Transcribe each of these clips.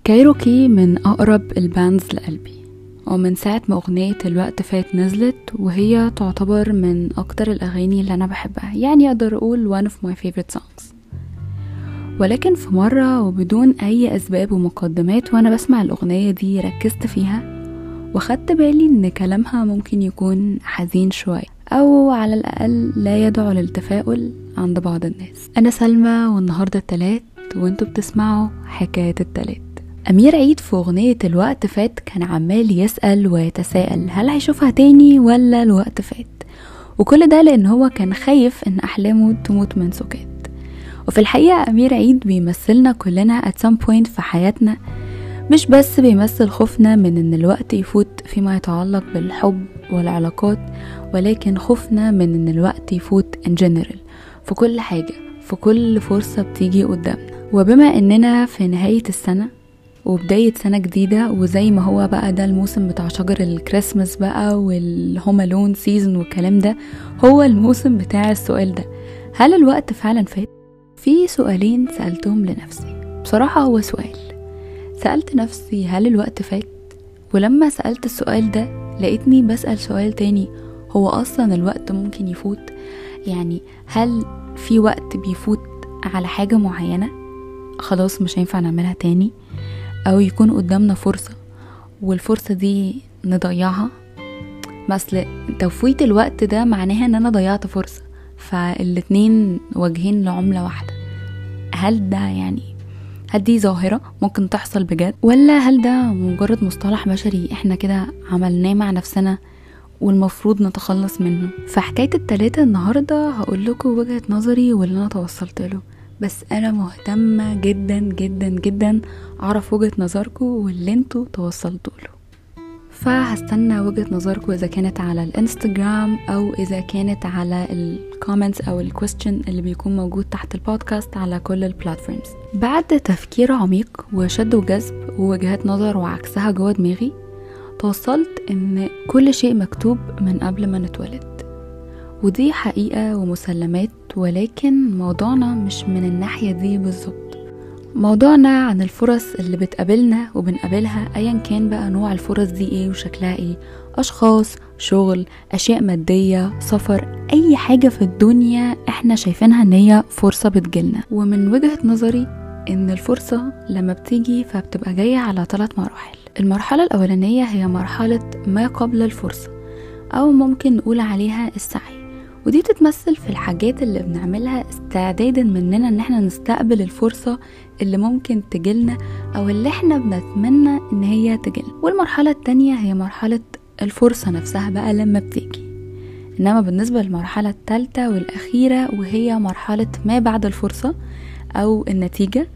كايروكي من أقرب الباندز لقلبي، ومن ساعة ما أغنية الوقت فات نزلت وهي تعتبر من أكتر الأغاني اللي أنا بحبها، يعني أقدر أقول one of my favorite songs. ولكن في مرة وبدون أي أسباب ومقدمات وأنا بسمع الأغنية دي ركزت فيها وخدت بالي إن كلامها ممكن يكون حزين شوية أو على الأقل لا يدعو للتفاؤل عند بعض الناس. أنا سلمى والنهاردة التلات وانتوا بتسمعوا حكاية التلات. أمير عيد في أغنية الوقت فات كان عمال يسأل ويتساءل هل هيشوفها تاني ولا الوقت فات، وكل ده لأن هو كان خايف إن أحلامه تموت من سكات. وفي الحقيقة أمير عيد بيمثلنا كلنا at some point في حياتنا، مش بس بيمثل خوفنا من إن الوقت يفوت فيما يتعلق بالحب والعلاقات، ولكن خوفنا من إن الوقت يفوت in general في كل حاجة، في كل فرصة بتيجي قدامنا. وبما إننا في نهاية السنة وبداية سنة جديدة، وزي ما هو بقى ده الموسم بتاع شجر الكريسماس بقى والهوم ألون سيزن والكلام ده، هو الموسم بتاع السؤال ده، هل الوقت فعلا فات؟ في سؤالين سألتهم لنفسي. بصراحة هو سألت نفسي هل الوقت فات، ولما سألت السؤال ده لقيتني بسأل سؤال تاني، هو أصلا الوقت ممكن يفوت؟ يعني هل في وقت بيفوت على حاجة معينة خلاص مش هينفع نعملها تاني، أو يكون قدامنا فرصة والفرصة دي نضيعها؟ مثل تفويت الوقت ده معناها ان انا ضيعت فرصة، فالاتنين وجهين لعملة واحدة. هل دي ظاهرة ممكن تحصل بجد، ولا هل ده مجرد مصطلح بشري احنا كده عملناه مع نفسنا والمفروض نتخلص منه؟ في حكاية التلاتة النهاردة هقول لكم وجهة نظري واللي انا توصلت له، بس انا مهتمة جدا جدا جدا اعرف وجهة نظركم واللي انتوا توصلتوا له. فهستنى وجهة نظركم اذا كانت على الانستجرام او اذا كانت على الكومنتس او الكويستشن اللي بيكون موجود تحت البودكاست على كل البلاتفورمز. بعد تفكير عميق وشد وجذب ووجهات نظر وعكسها جوه دماغي، توصلت ان كل شيء مكتوب من قبل ما نتولد، ودي حقيقة ومسلمات، ولكن موضوعنا مش من الناحية دي بالظبط. موضوعنا عن الفرص اللي بتقابلنا وبنقابلها ايا كان بقى نوع الفرص دي ايه وشكلها ايه، اشخاص، شغل، اشياء مادية، سفر، اي حاجة في الدنيا احنا شايفينها ان هي فرصة بتجيلنا. ومن وجهة نظري ان الفرصة لما بتيجي فبتبقى جاية على 3 مراحل. المرحلة الاولانية هي مرحلة ما قبل الفرصة، او ممكن نقول عليها السعي، ودي بتتمثل في الحاجات اللي بنعملها استعدادا مننا ان احنا نستقبل الفرصة اللي ممكن تجيلنا او اللي احنا بنتمنى ان هي تجيلنا. والمرحلة التانية هي مرحلة الفرصة نفسها بقى لما بتيجي. انما بالنسبة للمرحلة الثالثة والاخيرة وهي مرحلة ما بعد الفرصة او النتيجة،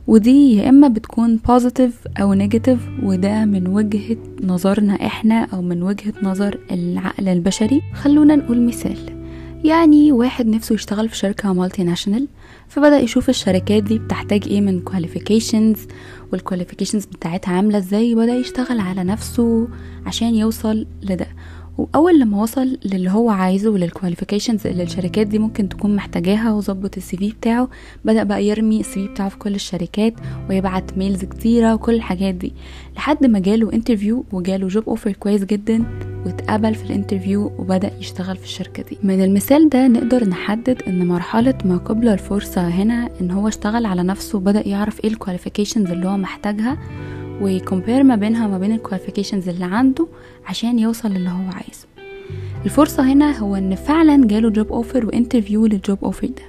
ودي يا اما بتكون بوزيتيف او نيجاتيف، وده من وجهة نظرنا احنا او من وجهة نظر العقل البشري. خلونا نقول مثال، يعني واحد نفسه يشتغل في شركة مالتي ناشونال، فبدأ يشوف الشركات دي بتحتاج ايه من كواليفيكيشنز والكواليفيكيشنز بتاعتها عاملة ازاي، وبدأ يشتغل على نفسه عشان يوصل لده. واول لما وصل للي هو عايزه وللكواليفيكيشنز اللي الشركات دي ممكن تكون محتاجاها وظبط السي في بتاعه، بدأ بقى يرمي السي في بتاعه في كل الشركات ويبعت ميلز كتيرة وكل الحاجات دي، لحد ما جاله انترفيو وجاله جوب اوفر كويس جدا واتقبل في الانترفيو وبدأ يشتغل في الشركة دي. من المثال ده نقدر نحدد ان مرحلة ما قبل الفرصة هنا ان هو اشتغل على نفسه وبدأ يعرف ايه الكواليفيكيشنز اللي هو محتاجها ويكمبير ما بينها وما بين الكواليفيكيشنز اللي عنده عشان يوصل للي هو عايزه. الفرصة هنا هو ان فعلا جاله جوب اوفر وانترفيو للجوب اوفر ده.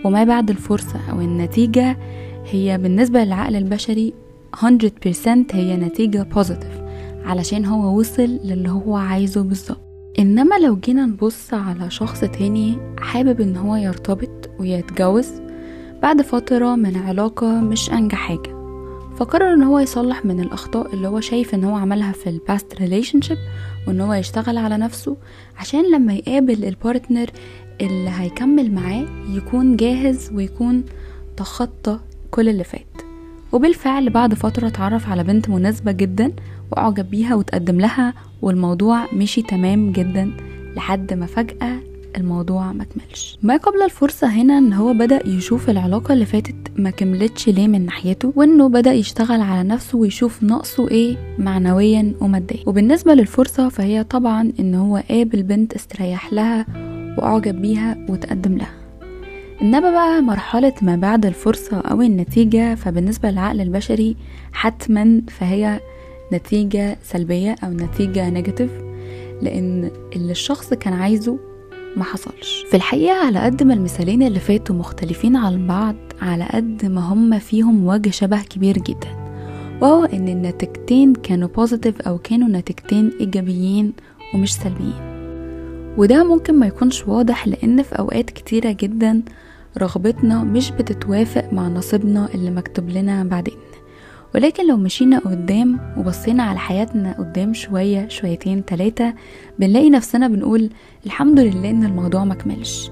وما بعد الفرصة او النتيجة هي بالنسبة للعقل البشري 100% هي نتيجة بوزيتيف علشان هو وصل للي هو عايزه بالظبط. انما لو جينا نبص على شخص تاني حابب ان هو يرتبط ويتجوز بعد فترة من علاقة مش انجح حاجة، فقرر ان هو يصلح من الاخطاء اللي هو شايف ان هو عملها في الباست ريليشنشيب، وان هو يشتغل على نفسه عشان لما يقابل البارتنر اللي هيكمل معاه يكون جاهز ويكون تخطى كل اللي فات. وبالفعل بعد فترة اتعرف على بنت مناسبة جدا واعجب بيها وتقدم لها، والموضوع مشي تمام جدا لحد ما فجأة الموضوع مكملش. ما قبل الفرصة هنا ان هو بدأ يشوف العلاقة اللي فاتت ما كملتش ليه من ناحيته، وانه بدأ يشتغل على نفسه ويشوف نقصه ايه معنويا وماديا. وبالنسبة للفرصة فهي طبعا ان هو قابل بنت استريح لها واعجب بيها وتقدم لها. انما بقى مرحلة ما بعد الفرصة او النتيجة، فبالنسبة للعقل البشري حتما فهي نتيجة سلبية او نتيجة نيجاتيف، لان اللي الشخص كان عايزه ما حصلش. في الحقيقة على قد ما المثالين اللي فاتوا مختلفين عن بعض، على قد ما هم فيهم وجه شبه كبير جدا، وهو ان النتيجتين كانوا بوزيتيف او كانوا نتيجتين ايجابيين ومش سلبيين. وده ممكن ما يكونش واضح لان في اوقات كتيرة جدا رغبتنا مش بتتوافق مع نصيبنا اللي مكتوب لنا بعدين. ولكن لو مشينا قدام وبصينا على حياتنا قدام شوية شويتين 3، بنلاقي نفسنا بنقول الحمد لله ان الموضوع مكملش.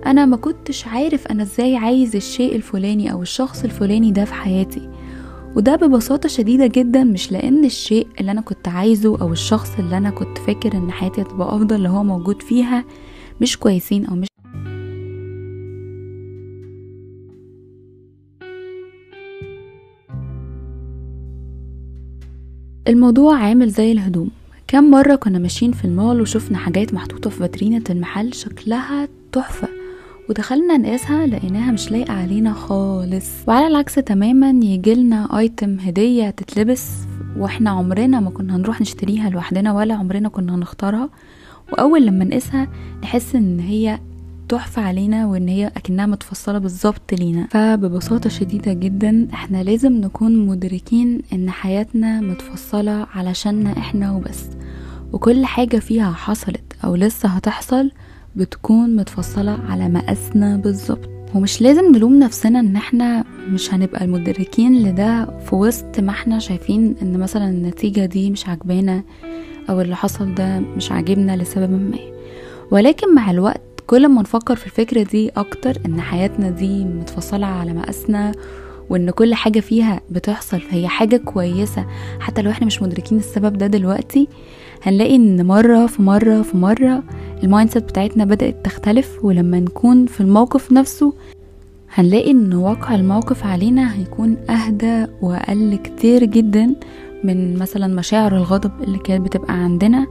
انا ما كنتش عارف انا ازاي عايز الشيء الفلاني او الشخص الفلاني ده في حياتي، وده ببساطة شديدة جدا مش لان الشيء اللي انا كنت عايزه او الشخص اللي انا كنت فاكر ان حياتي هتبقى افضل اللي هو موجود فيها مش كويسين او مش. الموضوع عامل زي الهدوم. كم مرة كنا ماشيين في المول وشفنا حاجات محطوطة في فاترينة المحل شكلها تحفة، ودخلنا نقاسها لقيناها مش لايقة علينا خالص، وعلى العكس تماما يجيلنا ايتم هدية تتلبس واحنا عمرنا ما كنا هنروح نشتريها لوحدنا ولا عمرنا كنا هنختارها، واول لما نقاسها نحس ان هي تحفة علينا وان هي اكنها متفصلة بالظبط لينا. فببساطة شديدة جدا احنا لازم نكون مدركين ان حياتنا متفصلة علشاننا احنا وبس، وكل حاجة فيها حصلت او لسه هتحصل بتكون متفصلة على مقاسنا بالظبط. ومش لازم نلوم نفسنا ان احنا مش هنبقى المدركين لده في وسط ما احنا شايفين ان مثلا النتيجة دي مش عجبانا او اللي حصل ده مش عاجبنا لسبب ما، ولكن مع الوقت كل ما نفكر في الفكرة دي اكتر ان حياتنا دي متفصلة على مقاسنا وان كل حاجة فيها بتحصل فهي حاجة كويسة حتى لو احنا مش مدركين السبب ده دلوقتي، هنلاقي ان مرة في مرة في مرة المايندسيت بتاعتنا بدأت تختلف. ولما نكون في الموقف نفسه هنلاقي ان واقع الموقف علينا هيكون اهدى واقل كتير جدا من مثلا مشاعر الغضب اللي كانت بتبقى عندنا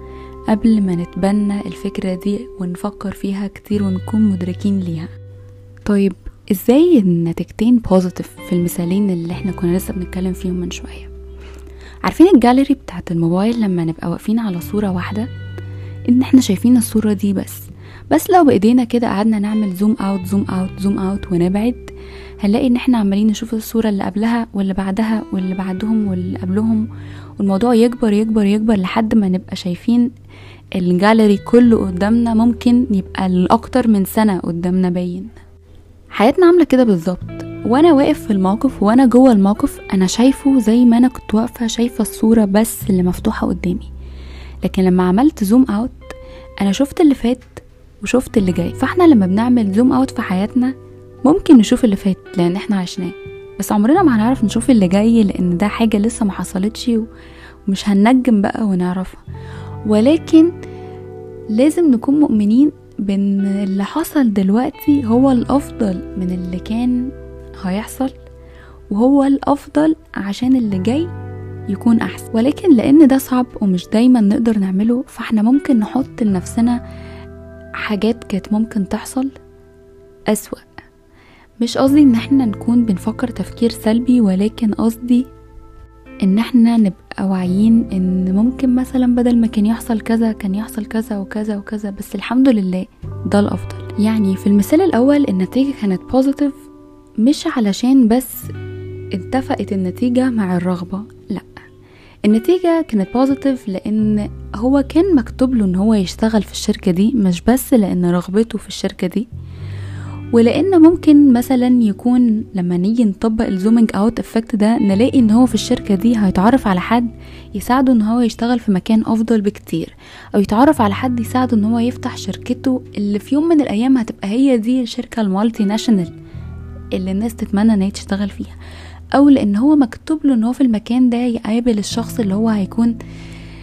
قبل ما نتبنى الفكرة دي ونفكر فيها كتير ونكون مدركين ليها. طيب ازاي النتيجتين بوزيتيف في المثالين اللي احنا كنا لسه بنتكلم فيهم من شوية؟ عارفين الجاليري بتاعت الموبايل لما نبقى واقفين على صورة واحدة ان احنا شايفين الصورة دي بس لو بايدينا كده قعدنا نعمل زوم اوت زوم اوت زوم اوت ونبعد، هنلاقي ان احنا عمالين نشوف الصورة اللي قبلها واللي بعدها واللي بعدهم واللي قبلهم، والموضوع يكبر يكبر يكبر لحد ما نبقى شايفين الجاليري كله قدامنا، ممكن يبقى الاكتر من سنة قدامنا باين. حياتنا عاملة كده بالظبط، وانا واقف في الموقف وانا جوه الموقف انا شايفه زي ما انا كنت واقفة شايفة الصورة بس اللي مفتوحة قدامي، لكن لما عملت زوم اوت انا شفت اللي فات وشفت اللي جاي. فاحنا لما بنعمل زوم اوت في حياتنا ممكن نشوف اللي فات لان احنا عشناه، بس عمرنا ما هنعرف نشوف اللي جاي لان ده حاجة لسه ما حصلتش ومش هننجم بقى ونعرفها. ولكن لازم نكون مؤمنين بان اللي حصل دلوقتي هو الافضل من اللي كان هيحصل، وهو الافضل عشان اللي جاي يكون احسن. ولكن لان ده صعب ومش دايما نقدر نعمله، فاحنا ممكن نحط لنفسنا حاجات كانت ممكن تحصل اسوأ. مش قصدي ان احنا نكون بنفكر تفكير سلبي، ولكن قصدي ان احنا نبقى واعيين ان ممكن مثلا بدل ما كان يحصل كذا كان يحصل كذا وكذا وكذا، بس الحمد لله ده الافضل. يعني في المثال الاول النتيجة كانت بوزيتيف مش علشان بس اتفقت النتيجة مع الرغبة، لا، النتيجة كانت بوزيتيف لان هو كان مكتوب له ان هو يشتغل في الشركة دي، مش بس لان رغبته في الشركة دي، ولان ممكن مثلا يكون لما نيجي نطبق الزومينج اوت افكت ده نلاقي ان هو في الشركة دي هيتعرف على حد يساعده ان هو يشتغل في مكان افضل بكتير، او يتعرف على حد يساعده ان هو يفتح شركته اللي في يوم من الايام هتبقى هي دي الشركة المالتي ناشونال اللي الناس تتمنى ان هي تشتغل فيها، او لان هو مكتوب له ان هو في المكان ده يقابل الشخص اللي هو هيكون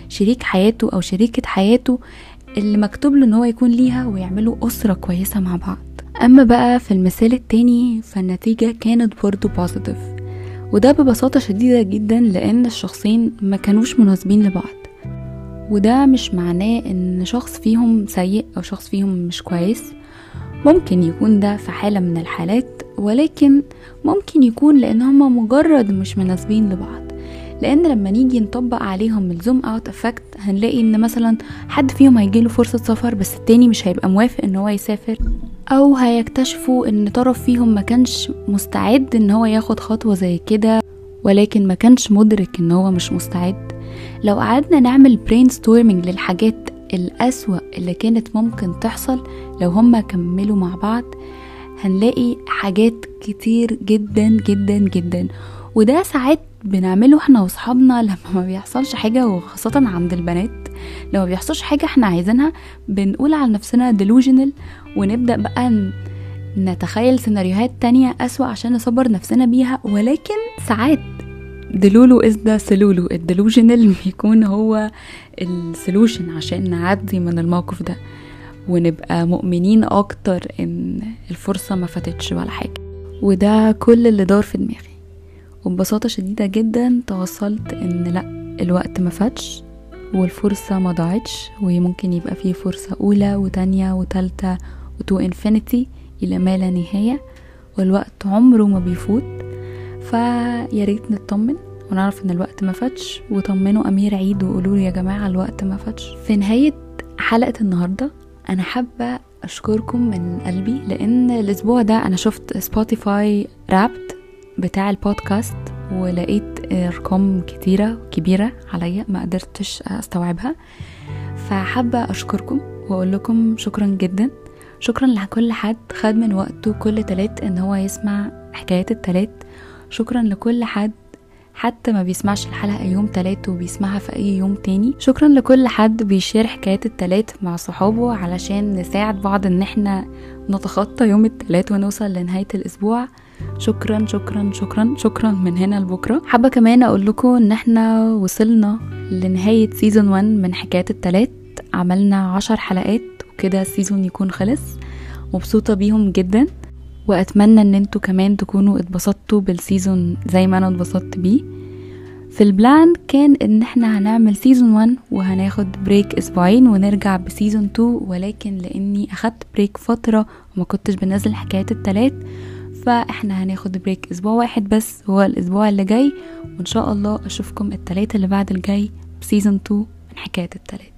شريك حياته او شريكة حياته اللي مكتوب له ان هو يكون ليها، ويعملوا اسرة كويسة مع بعض. اما بقى في المثال التاني فالنتيجة كانت برضو بوزيتيف، وده ببساطة شديدة جدا لان الشخصين ما كانوش مناسبين لبعض. وده مش معناه ان شخص فيهم سيء او شخص فيهم مش كويس، ممكن يكون ده في حالة من الحالات، ولكن ممكن يكون لان هما مجرد مش مناسبين لبعض. لان لما نيجي نطبق عليهم الزوم اوت افكت هنلاقي ان مثلا حد فيهم هيجيله فرصة سفر بس التاني مش هيبقى موافق ان هو يسافر، او هيكتشفوا ان طرف فيهم ما كانش مستعد ان هو ياخد خطوة زي كده، ولكن ما كانش مدرك ان هو مش مستعد. لو قعدنا نعمل برين ستورمينج للحاجات الأسوأ اللي كانت ممكن تحصل لو هما كملوا مع بعض، هنلاقي حاجات كتير جدا جدا جدا. وده ساعات بنعمله احنا واصحابنا لما ما بيحصلش حاجة، وخاصة عند البنات لما بيحصلش حاجة احنا عايزينها بنقول على نفسنا delusional، ونبدأ بقى نتخيل سيناريوهات تانية أسوأ عشان نصبر نفسنا بيها. ولكن ساعات دلولو is the سلولو، الديلوجنال بيكون هو السولوشن عشان نعدي من الموقف ده ونبقى مؤمنين اكتر ان الفرصة ما فاتتش ولا حاجة. وده كل اللي دار في دماغي، وببساطة شديدة جدا توصلت ان لا، الوقت ما فاتش والفرصة ما ضاعتش، وممكن يبقى فيه فرصة اولى وتانية وتالتة وتو انفينيتي الى ما لا نهاية، والوقت عمره ما بيفوت. فياريت نطمن ونعرف ان الوقت ما فاتش، وطمنوا امير عيد وقولوا يا جماعة الوقت ما فاتش. في نهاية حلقة النهاردة انا حابة اشكركم من قلبي، لان الاسبوع ده انا شفت سبوتيفاي رابت بتاع البودكاست ولقيت ارقام كبيرة عليا ما قدرتش استوعبها. فحابة اشكركم واقول لكم شكرا جدا، شكرا لكل حد خد من وقته كل تلات ان هو يسمع حكايات التلات. شكرا لكل حد حتى ما بيسمعش الحلقة يوم تلات وبيسمعها في اي يوم تاني. شكرا لكل حد بيشير حكايات التلات مع صحابه علشان نساعد بعض ان احنا نتخطى يوم التلات ونوصل لنهاية الاسبوع. شكرا شكرا شكرا شكرا من هنا لبكرة. حابة كمان اقول لكم ان احنا وصلنا لنهاية سيزون 1 من حكايات التلات، عملنا 10 حلقات وكده السيزون يكون خلص. مبسوطة بيهم جدا، واتمنى ان انتوا كمان تكونوا اتبسطتوا بالسيزون زي ما انا اتبسطت بيه. في البلان كان ان احنا هنعمل سيزون 1 وهناخد بريك اسبوعين ونرجع بسيزون 2، ولكن لاني اخدت بريك فترة وما كنتش بنزل حكايات التلات، فاحنا هناخد بريك اسبوع واحد بس هو الاسبوع اللي جاي، وان شاء الله اشوفكم التلات اللي بعد الجاي بسيزون 2 من حكايات التلات.